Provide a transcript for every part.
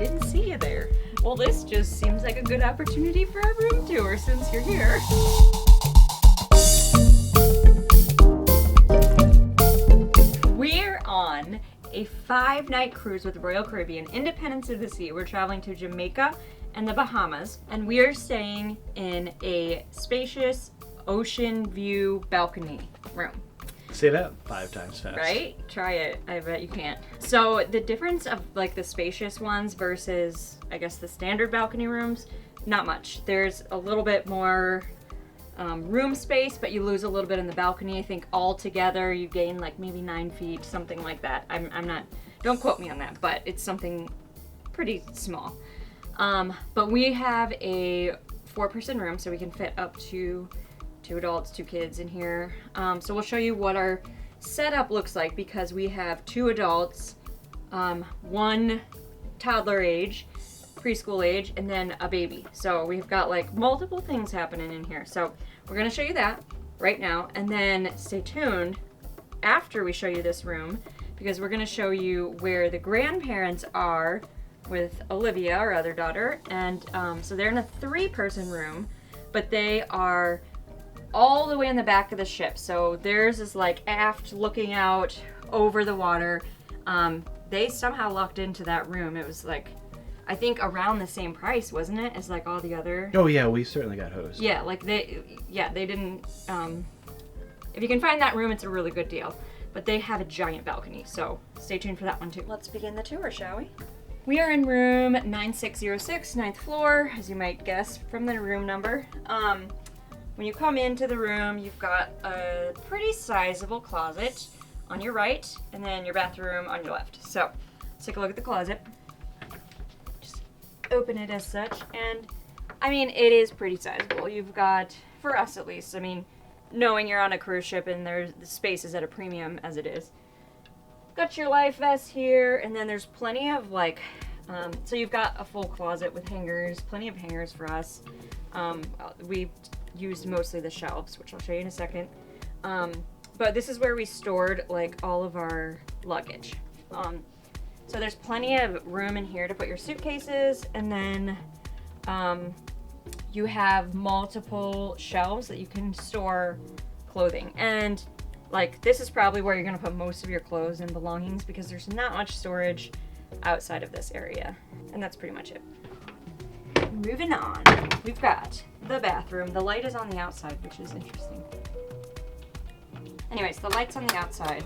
didn't see you there. Well, this just seems like a good opportunity for a room tour since you're here. We're on a 5-night cruise with Royal Caribbean, Independence of the Sea. We're traveling to Jamaica and the Bahamas, and we are staying in a spacious ocean view balcony room. Say that 5 times fast. Right? Try it. I bet you can't. So the difference of like the spacious ones versus, I guess, the standard balcony rooms, not much. There's a little bit more room space, but you lose a little bit in the balcony. I think all together you gain like maybe 9 feet, something like that. I'm not, don't quote me on that, but it's something pretty small. But we have a 4-person room, so we can fit up to 2 adults, 2 kids in here. So we'll show you what our setup looks like because we have 2 adults, 1 toddler age, preschool age, and then a baby. So we've got like multiple things happening in here. So we're gonna show you that right now, and then stay tuned after we show you this room because we're gonna show you where the grandparents are with Olivia, our other daughter, and so they're in a 3-person room, but they are all the way in the back of the ship. So theirs is like aft, looking out over the water. They somehow lucked into that room. It was like, I think around the same price, wasn't it, as like all the other? Oh yeah, we certainly got hosed. Yeah, like they didn't, if you can find that room, it's a really good deal. But they have a giant balcony, so stay tuned for that one too. Let's begin the tour, shall we? We are in room 9606, 9th floor, as you might guess from the room number. When you come into the room, you've got a pretty sizable closet on your right, and then your bathroom on your left. So let's take a look at the closet. Just open it as such, and I mean, it is pretty sizable. You've got, for us at least, I mean, knowing you're on a cruise ship and the space is at a premium as it is. Got your life vest here, and then there's plenty of like, so you've got a full closet with hangers, plenty of hangers for us. We used mostly the shelves, which I'll show you in a second. But this is where we stored like all of our luggage. So there's plenty of room in here to put your suitcases, and then you have multiple shelves that you can store clothing. And like this is probably where you're gonna put most of your clothes and belongings because there's not much storage outside of this area. And that's pretty much it. Moving on, we've got the bathroom. The light is on the outside, which is interesting. Anyways, the light's on the outside.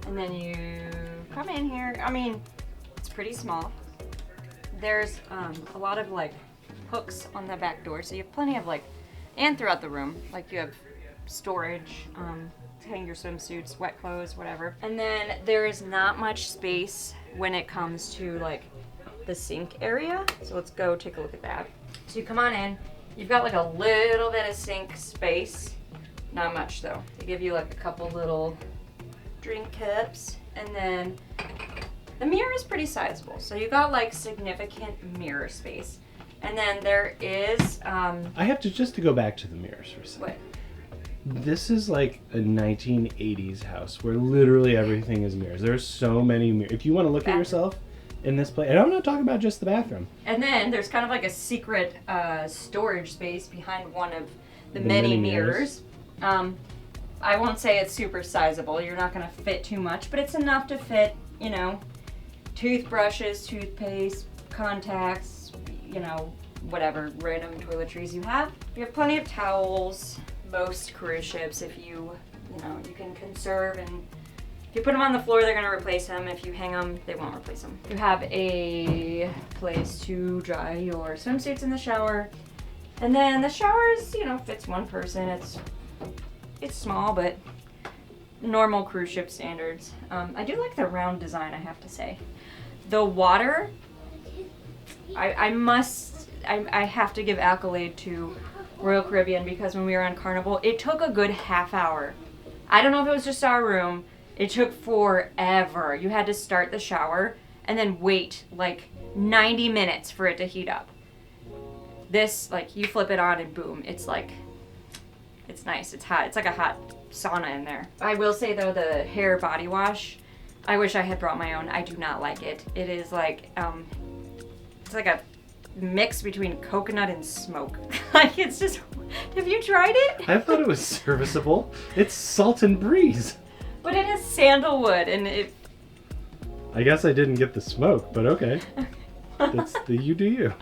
And then you come in here. I mean, it's pretty small. There's a lot of like hooks on the back door. So you have plenty of like, and throughout the room, like you have storage, to hang your swimsuits, wet clothes, whatever. And then there is not much space when it comes to like the sink area. So let's go take a look at that. So you come on in, you've got like a little bit of sink space. Not much though. They give you like a couple little drink cups, and then the mirror is pretty sizable. So you got like significant mirror space. And then there is I have to just to go back to the mirrors for a second. What? This is like a 1980s house where literally everything is mirrors. There's so many mirrors. If you want to look at yourself in this place, and I'm not talking about just the bathroom. And then there's kind of like a secret storage space behind one of the many mirrors. I won't say it's super sizable. You're not going to fit too much, but it's enough to fit, you know, toothbrushes, toothpaste, contacts, you know, whatever random toiletries you have. You have plenty of towels. Most cruise ships, if you know, you can conserve, and if you put them on the floor, they're going to replace them. If you hang them, they won't replace them. You have a place to dry your swimsuits in the shower. And then the shower is, you know, fits 1 person. It's small, but normal cruise ship standards. I do like the round design, I have to say. The water, I have to give accolade to Royal Caribbean because when we were on Carnival, it took a good half hour. I don't know if it was just our room. It took forever. You had to start the shower and then wait like 90 minutes for it to heat up. This, like, you flip it on and boom, it's like, it's nice, it's hot. It's like a hot sauna in there. I will say though, the hair body wash, I wish I had brought my own. I do not like it. It is like, It's like a mix between coconut and smoke. Like it's just, have you tried it? I thought it was serviceable. It's salt and breeze. But it is sandalwood and it... I guess I didn't get the smoke, but okay. That's the you do you.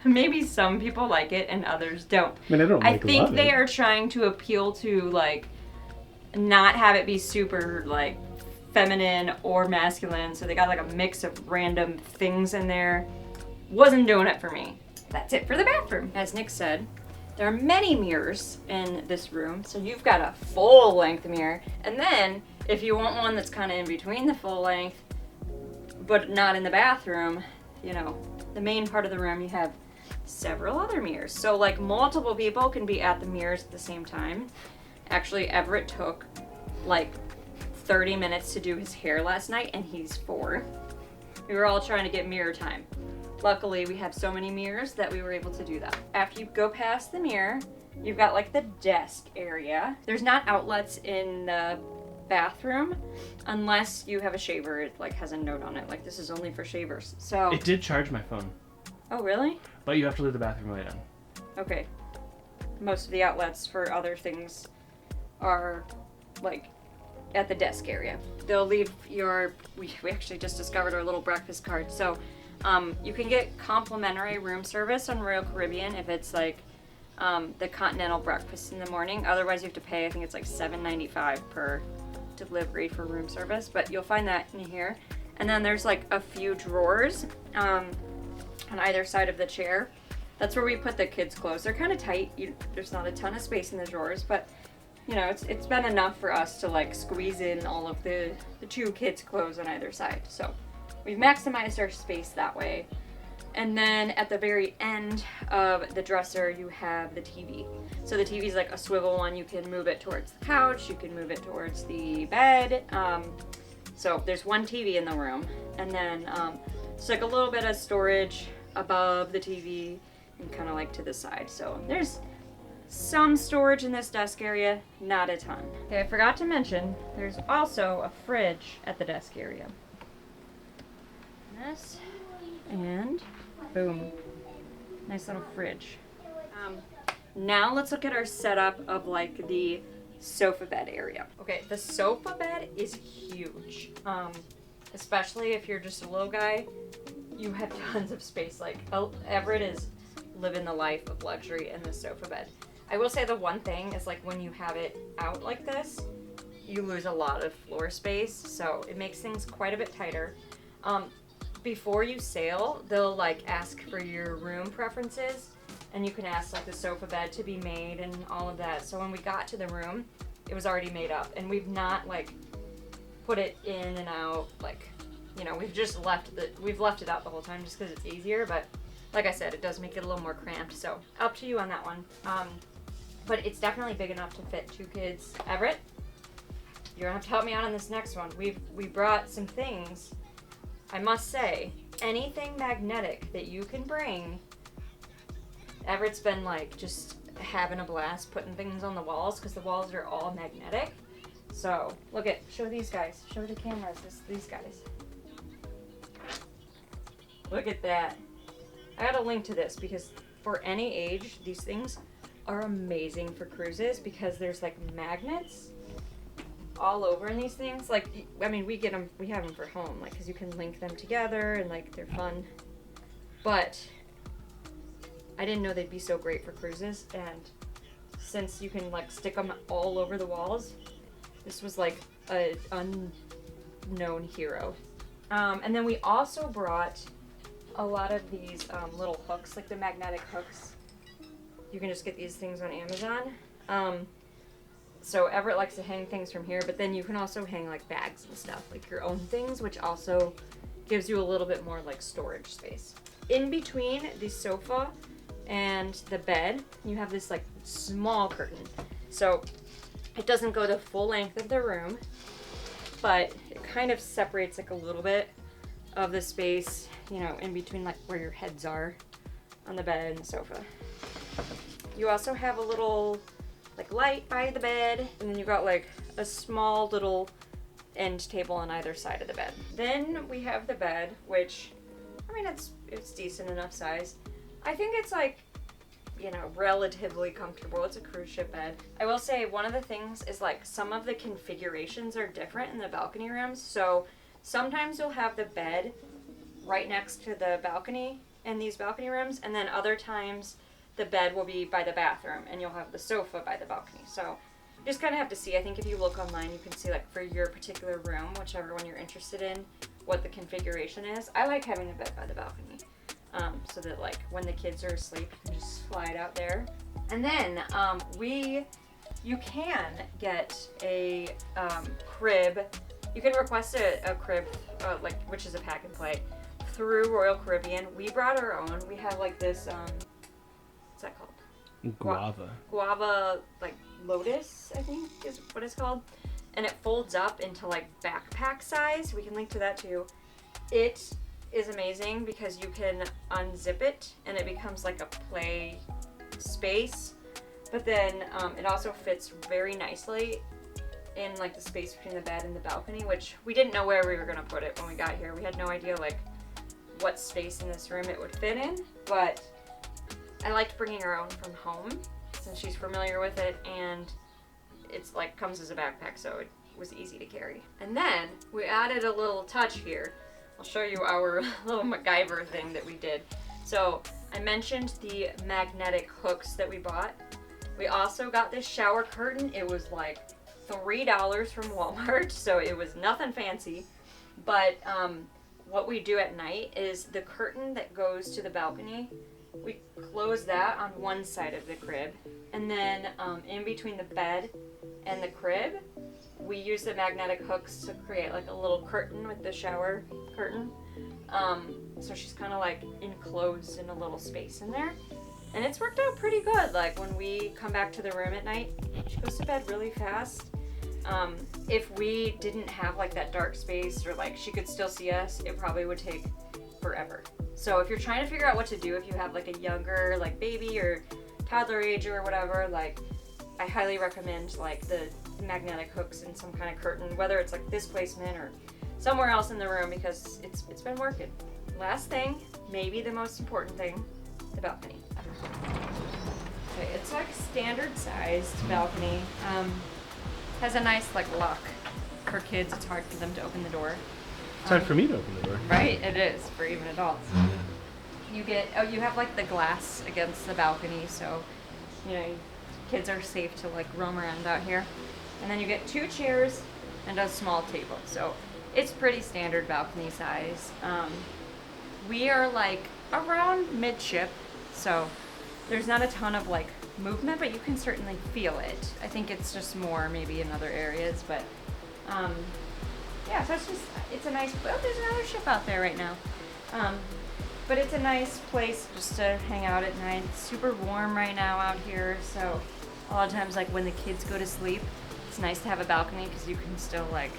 Maybe some people like it and others don't. I mean, I don't I like think love they it. are trying to appeal to like not have it be super like feminine or masculine, so they got like a mix of random things in there. Wasn't doing it for me. That's it for the bathroom. As Nick said, there are many mirrors in this room, so you've got a full length mirror, and then if you want one that's kind of in between the full length but not in the bathroom, you know, the main part of the room, you have several other mirrors. So like multiple people can be at the mirrors at the same time. Actually, Everett took like 30 minutes to do his hair last night and he's 4. We were all trying to get mirror time. Luckily, we have so many mirrors that we were able to do that. After you go past the mirror, you've got like the desk area. There's not outlets in the bathroom unless you have a shaver. It like has a note on it like this is only for shavers. So It did charge my phone, oh really? but you have to leave the bathroom light on. Okay. Most of the outlets for other things are like at the desk area. They'll leave your, we actually just discovered our little breakfast card. So you can get complimentary room service on Royal Caribbean if it's like the continental breakfast in the morning. Otherwise you have to pay, I think it's like $7.95 per delivery for room service, but you'll find that in here. And then there's like a few drawers on either side of the chair. That's where we put the kids' clothes. They're kind of tight. There's not a ton of space in the drawers, but you know, it's been enough for us to like squeeze in all of the 2 kids' clothes on either side. So we've maximized our space that way. And then at the very end of the dresser, you have the TV. So the TV is like a swivel one. You can move it towards the couch. You can move it towards the bed. So there's one TV in the room. And then it's like a little bit of storage above the TV and kind of like to the side. So there's some storage in this desk area, not a ton. Okay, I forgot to mention, there's also a fridge at the desk area. This, and boom, nice little fridge. Now let's look at our setup of like the sofa bed area. Okay, the sofa bed is huge. Especially if you're just a little guy, you have tons of space. Like Everett is living the life of luxury in the sofa bed. I will say the one thing is like when you have it out like this, you lose a lot of floor space, so it makes things quite a bit tighter. Before you sail, they'll like ask for your room preferences, and you can ask like the sofa bed to be made and all of that. So when we got to the room, it was already made up, and we've not like put it in and out, like, you know, we've left it out the whole time just because it's easier. But like I said, it does make it a little more cramped, so up to you on that one. But it's definitely big enough to fit 2 kids. Everett, you're gonna have to help me out on this next one. We brought some things. I must say, anything magnetic that you can bring. Everett's been like just having a blast putting things on the walls because the walls are all magnetic. So look at, show these guys, show the cameras, these guys. Look at that. I got a link to this because for any age, these things are amazing for cruises because there's like magnets all over in these things. Like, I mean, we have them for home, like, because you can link them together and like they're fun. But I didn't know they'd be so great for cruises, and since you can like stick them all over the walls, this was like an unknown hero. And then we also brought a lot of these little hooks, like the magnetic hooks. You can just get these things on Amazon. So Everett likes to hang things from here, but then you can also hang like bags and stuff, like your own things, which also gives you a little bit more like storage space. In between the sofa and the bed, you have this like small curtain. So it doesn't go the full length of the room, but it kind of separates like a little bit of the space, you know, in between like where your heads are on the bed and the sofa. You also have a little like light by the bed, and then you've got like a small little end table on either side of the bed. Then we have the bed, which I mean, it's decent enough size. I think it's like, you know, relatively comfortable. It's a cruise ship bed. I will say one of the things is like some of the configurations are different in the balcony rooms. So sometimes you'll have the bed right next to the balcony in these balcony rooms, and then other times the bed will be by the bathroom and you'll have the sofa by the balcony. So you just kind of have to see. I think if you look online, you can see like for your particular room, whichever one you're interested in, what the configuration is. I like having a bed by the balcony. So that like when the kids are asleep, you can just slide out there. And then you can get a crib. You can request a crib, which is a pack and play, through Royal Caribbean. We brought our own. We have like this, what's that called? Guava, like lotus, I think is what it's called. And it folds up into like backpack size. We can link to that too. It is amazing because you can unzip it and it becomes like a play space, but then it also fits very nicely in like the space between the bed and the balcony, which we didn't know where we were gonna put it when we got here. We had no idea like what space in this room it would fit in, but I liked bringing our own from home since she's familiar with it, and it's like comes as a backpack, so it was easy to carry. And then we added a little touch here. I'll show you our little MacGyver thing that we did. So I mentioned the magnetic hooks that we bought. We also got this shower curtain. It was like $3 from Walmart, so it was nothing fancy. But what we do at night is the curtain that goes to the balcony, we close that on one side of the crib, and then in between the bed and the crib, we use the magnetic hooks to create like a little curtain with the shower curtain. So she's kind of like enclosed in a little space in there. And it's worked out pretty good. Like when we come back to the room at night, she goes to bed really fast. If we didn't have like that dark space or like she could still see us, it probably would take forever. So if you're trying to figure out what to do, if you have like a younger like baby or toddler age or whatever, like I highly recommend like the magnetic hooks and some kind of curtain, whether it's like this placement or somewhere else in the room, because it's been working. Last thing, maybe the most important thing, the balcony. Okay, it's like standard sized balcony. Has a nice like lock. For kids, it's hard for them to open the door. It's hard for me to open the door. Right, it is for even adults. You have like the glass against the balcony, so you know kids are safe to like roam around out here. And then you get 2 chairs and a small table. So it's pretty standard balcony size. We are like around midship, so there's not a ton of like movement, but you can certainly feel it. I think it's just more maybe in other areas, but yeah, so it's a nice, oh, there's another ship out there right now. But it's a nice place just to hang out at night. It's super warm right now out here, so a lot of times like when the kids go to sleep, it's nice to have a balcony because you can still like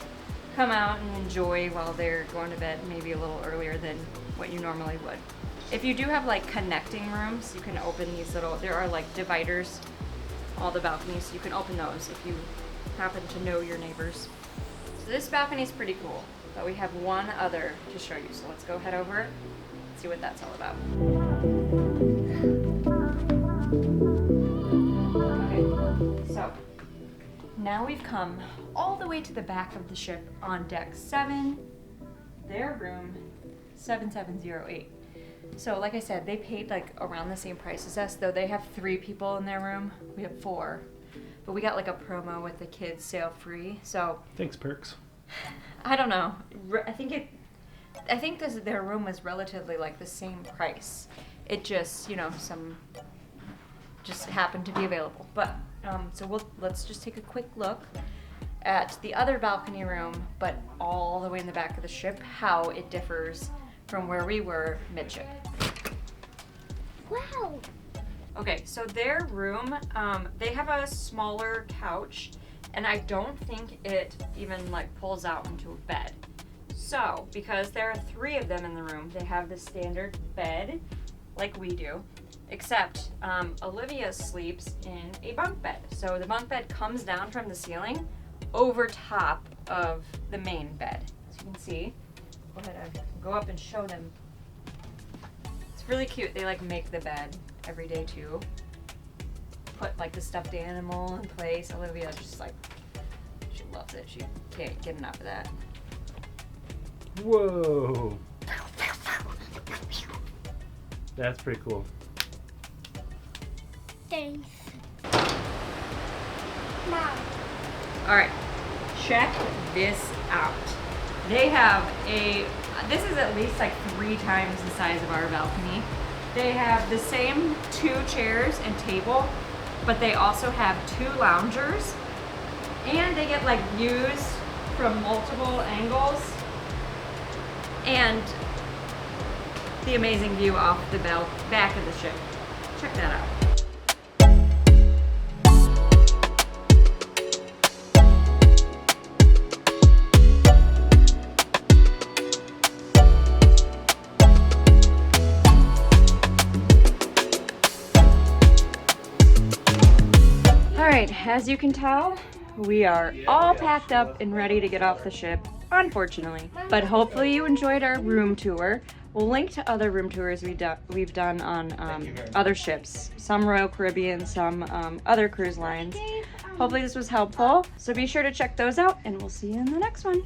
come out and enjoy while they're going to bed maybe a little earlier than what you normally would. If you do have like connecting rooms, you can open these there are like dividers, all the balconies, so you can open those if you happen to know your neighbors. So this balcony is pretty cool, but we have one other to show you, so let's go head over and see what that's all about. Okay, so now we've come all the way to the back of the ship on deck 7, their room 7708. So like I said, they paid like around the same price as us, though they have 3 people in their room. We have 4. But we got like a promo with the kids sail free, so. Thanks, perks. I don't know. I think their room was relatively like the same price. It just, just happened to be available. But so let's just take a quick look at the other balcony room, but all the way in the back of the ship, how it differs from where we were midship. Wow. Okay, so their room, they have a smaller couch, and I don't think it even like pulls out into a bed. So, because there are 3 of them in the room, they have the standard bed, like we do, except Olivia sleeps in a bunk bed. So the bunk bed comes down from the ceiling over top of the main bed. As you can see, go ahead, I can go up and show them really cute. They like make the bed every day too. Put like the stuffed animal in place. Olivia just like, she loves it. She can't get enough of that. Whoa. That's pretty cool. Thanks. Mom. All right, check this out. They have this is at least like 3 times the size of our balcony. They have the same 2 chairs and table, but they also have 2 loungers, and they get like views from multiple angles, and the amazing view off the back of the ship. Check that out. Alright, as you can tell, we are all packed up and ready to get off the ship, unfortunately. But hopefully you enjoyed our room tour. We'll link to other room tours we've done on other ships. Some Royal Caribbean, some other cruise lines. Hopefully this was helpful. So be sure to check those out, and we'll see you in the next one.